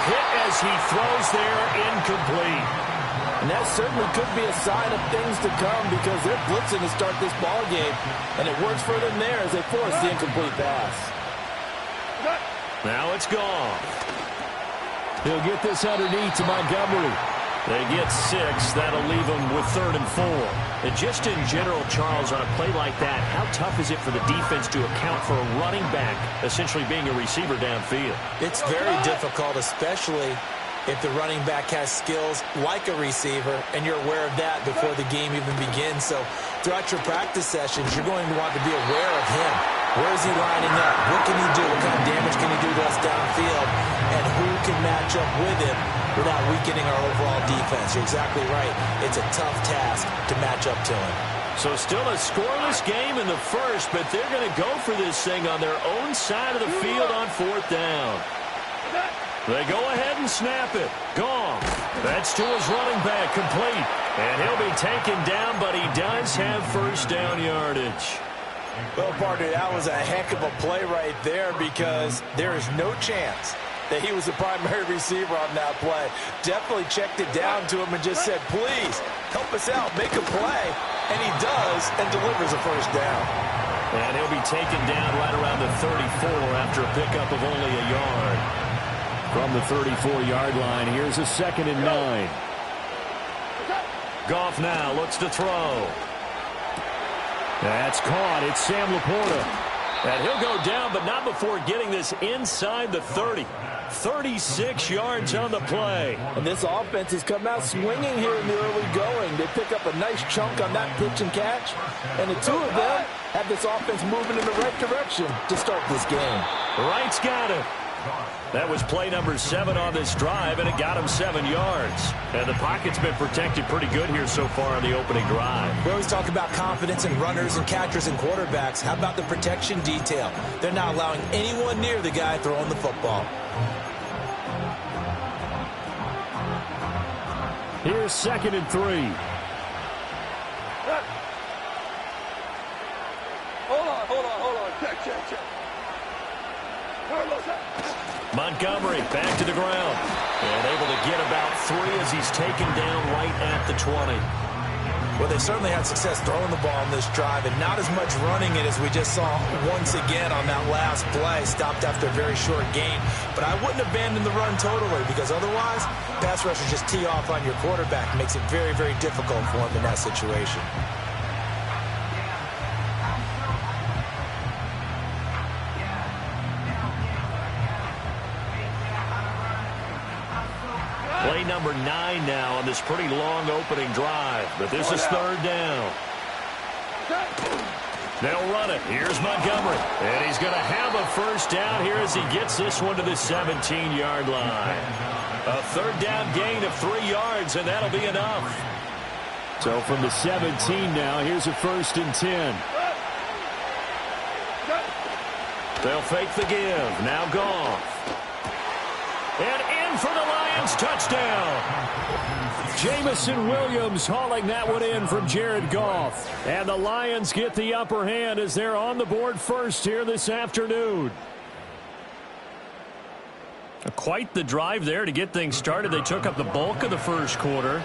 hit as he throws there, incomplete. And that certainly could be a sign of things to come because they're blitzing to start this ball game. And it works for them there as they force the incomplete pass. Now it's gone. He'll get this underneath to Montgomery. They get 6. That'll leave them with 3rd and 4. And just in general, Charles, on a play like that, how tough is it for the defense to account for a running back essentially being a receiver downfield? It's very difficult, especially if the running back has skills like a receiver, and you're aware of that before the game even begins. So throughout your practice sessions, you're going to want to be aware of him. Where is he lining up? What can he do? What kind of damage can he do to us downfield? And who can match up with him without weakening our overall defense? You're exactly right. It's a tough task to match up to him. So still a scoreless game in the first, but they're going to go for this thing on their own side of the field on 4th down. They go ahead and snap it. Gone. That's to his running back, complete. And he'll be taken down, but he does have 1st down yardage. Well, partner, that was a heck of a play right there because there is no chance that he was the primary receiver on that play. Definitely checked it down to him and just said, please, help us out, make a play. And he does and delivers a 1st down. And he'll be taken down right around the 34 after a pickup of only a yard. From the 34-yard line, here's a 2nd and 9. Goff now looks to throw. That's caught. It's Sam Laporta. And he'll go down, but not before getting this inside the 30. 36 yards on the play. And this offense has come out swinging here in the early going. They pick up a nice chunk on that pitch and catch. And the two of them have this offense moving in the right direction to start this game. Wright's got it. That was play number 7 on this drive, and it got him 7 yards. And the pocket's been protected pretty good here so far on the opening drive. We always talk about confidence in runners and catchers and quarterbacks. How about the protection detail? They're not allowing anyone near the guy throwing the football. Here's 2nd and 3. Hold on. Check. Montgomery back to the ground. And able to get about 3 as he's taken down right at the 20. Well, they certainly had success throwing the ball in this drive and not as much running it as we just saw once again on that last play. Stopped after a very short gain. But I wouldn't abandon the run totally because otherwise, pass rushers just tee off on your quarterback. Makes it very, very difficult for him in that situation. Play number 9 now on this pretty long opening drive. But this is 3rd down. They'll run it. Here's Montgomery. And he's going to have a 1st down here as he gets this one to the 17-yard line. A 3rd down gain of 3 yards, and that'll be enough. So from the 17 now, here's a 1st and 10. They'll fake the give. Now Goff. And in for the Lions touchdown. Jamison Williams hauling that one in from Jared Goff. And the Lions get the upper hand as they're on the board first here this afternoon. Quite the drive there to get things started. They took up the bulk of the first quarter,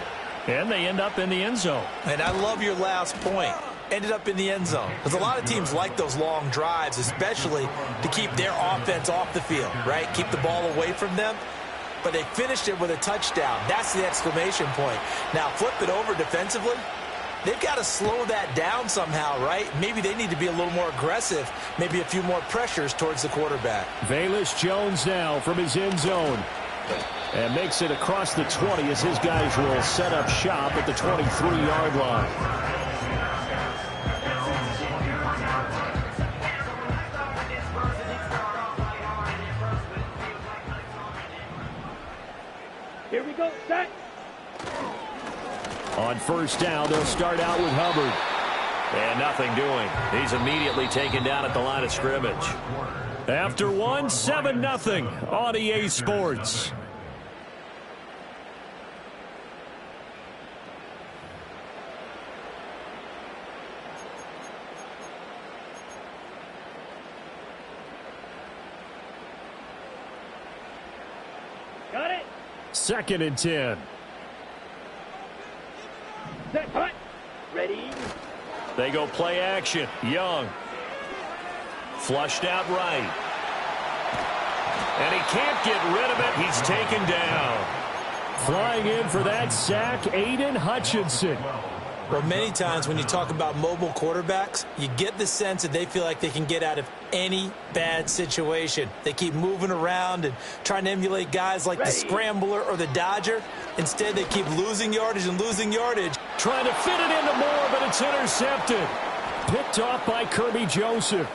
and they end up in the end zone. And I love your last point. Ended up in the end zone. Because a lot of teams like those long drives, especially to keep their offense off the field, right? Keep the ball away from them. But they finished it with a touchdown. That's the exclamation point. Now, flip it over defensively. They've got to slow that down somehow, right? Maybe they need to be a little more aggressive. Maybe a few more pressures towards the quarterback. Velus Jones now from his end zone. And makes it across the 20 as his guys will set up shop at the 23-yard line. Here we go, set. On 1st down, they'll start out with Hubbard. And nothing doing. He's immediately taken down at the line of scrimmage. After 7-0 on EA Sports. Got it. 2nd and 10. Set. Hut. Ready. They go play action. Young. Flushed out right. And he can't get rid of it. He's taken down. Flying in for that sack, Aiden Hutchinson. Well, many times when you talk about mobile quarterbacks, you get the sense that they feel like they can get out of any bad situation. They keep moving around and trying to emulate guys like the Scrambler or the Dodger. Instead, they keep losing yardage and losing yardage. Trying to fit it into Moore, but it's intercepted. Picked off by Kirby Joseph.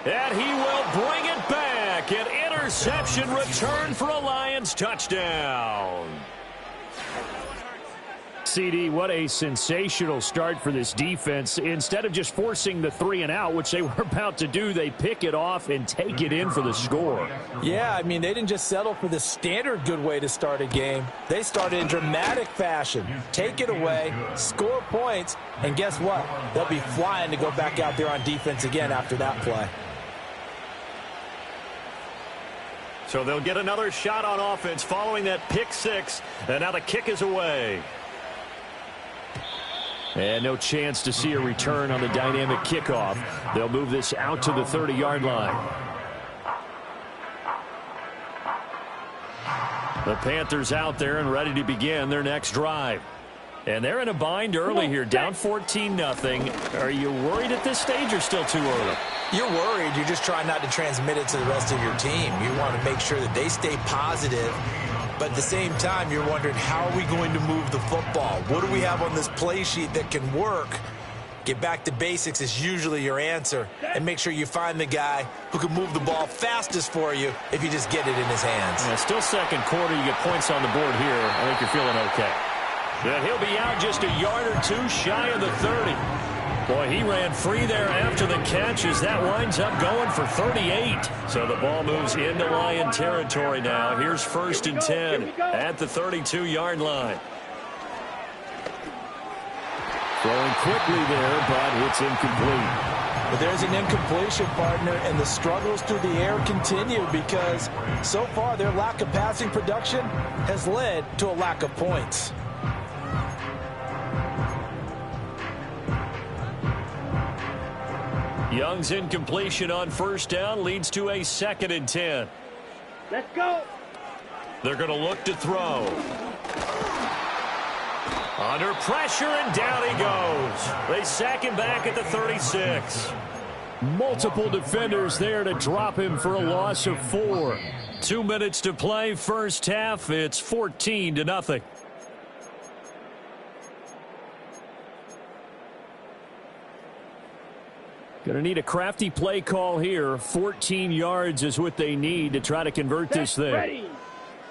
And he will bring it back. An interception return for a Lions touchdown. CD, what a sensational start for this defense. Instead of just forcing the 3 and out, which they were about to do, they pick it off and take it in for the score. Yeah, I mean, they didn't just settle for the standard good way to start a game. They started in dramatic fashion. Take it away, score points, and guess what? They'll be flying to go back out there on defense again after that play. So they'll get another shot on offense following that pick 6, and now the kick is away. And no chance to see a return on the dynamic kickoff. They'll move this out to the 30-yard line. The Panthers out there and ready to begin their next drive. And they're in a bind early here, down 14-0. Are you worried at this stage or still too early? You're worried. You're just trying not to transmit it to the rest of your team. You want to make sure that they stay positive. But at the same time, you're wondering, how are we going to move the football? What do we have on this play sheet that can work? Get back to basics is usually your answer. And make sure you find the guy who can move the ball fastest for you if you just get it in his hands. Yeah, still second quarter. You get points on the board here. I think you're feeling okay. And he'll be out just a yard or two shy of the 30. Boy, he ran free there after the catch as that winds up going for 38. So the ball moves into Lion territory now. Here's 1st and 10 at the 32-yard line. Throwing quickly there, but it's incomplete. But there's an incompletion, partner, and the struggles through the air continue because so far their lack of passing production has led to a lack of points. Young's incompletion on 1st down leads to a 2nd and 10. Let's go. They're going to look to throw. Under pressure, and down he goes. They sack him back at the 36. Multiple defenders there to drop him for a loss of 4. 2 minutes to play, first half. It's 14-0. Going to need a crafty play call here. 14 yards is what they need to try to convert this thing. Ready.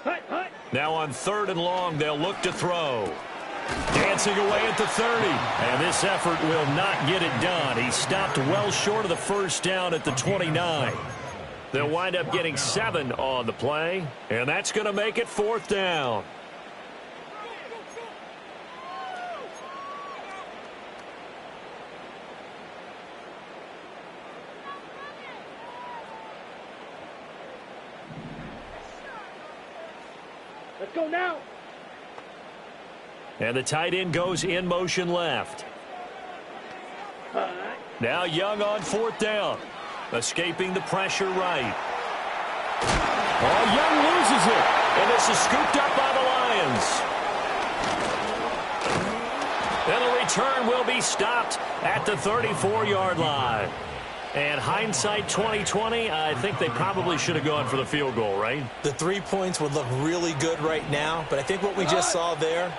Hut, hut. Now on 3rd and long, they'll look to throw. Dancing away at the 30. And this effort will not get it done. He stopped well short of the 1st down at the 29. They'll wind up getting 7 on the play. And that's going to make it 4th down. Let's go now. And the tight end goes in motion left. Now Young on 4th down. Escaping the pressure right. Oh, Young loses it. And this is scooped up by the Lions. And the return will be stopped at the 34-yard line. And hindsight 2020, I think they probably should have gone for the field goal, right? The 3 points would look really good right now, but I think what we just saw there,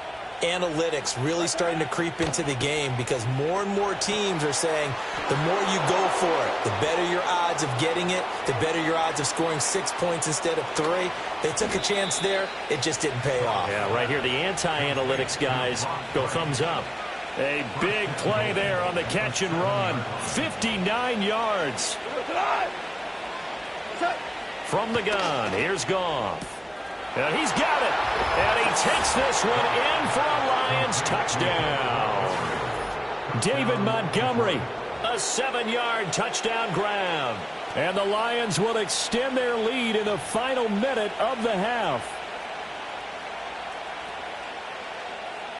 analytics really starting to creep into the game because more and more teams are saying the more you go for it, the better your odds of getting it, the better your odds of scoring 6 points instead of 3. They took a chance there. It just didn't pay off. Yeah, right here, the anti-analytics guys go thumbs up. A big play there on the catch and run. 59 yards. From the gun, here's Goff. And he's got it. And he takes this one in for a Lions touchdown. David Montgomery, a 7-yard touchdown grab. And the Lions will extend their lead in the final minute of the half.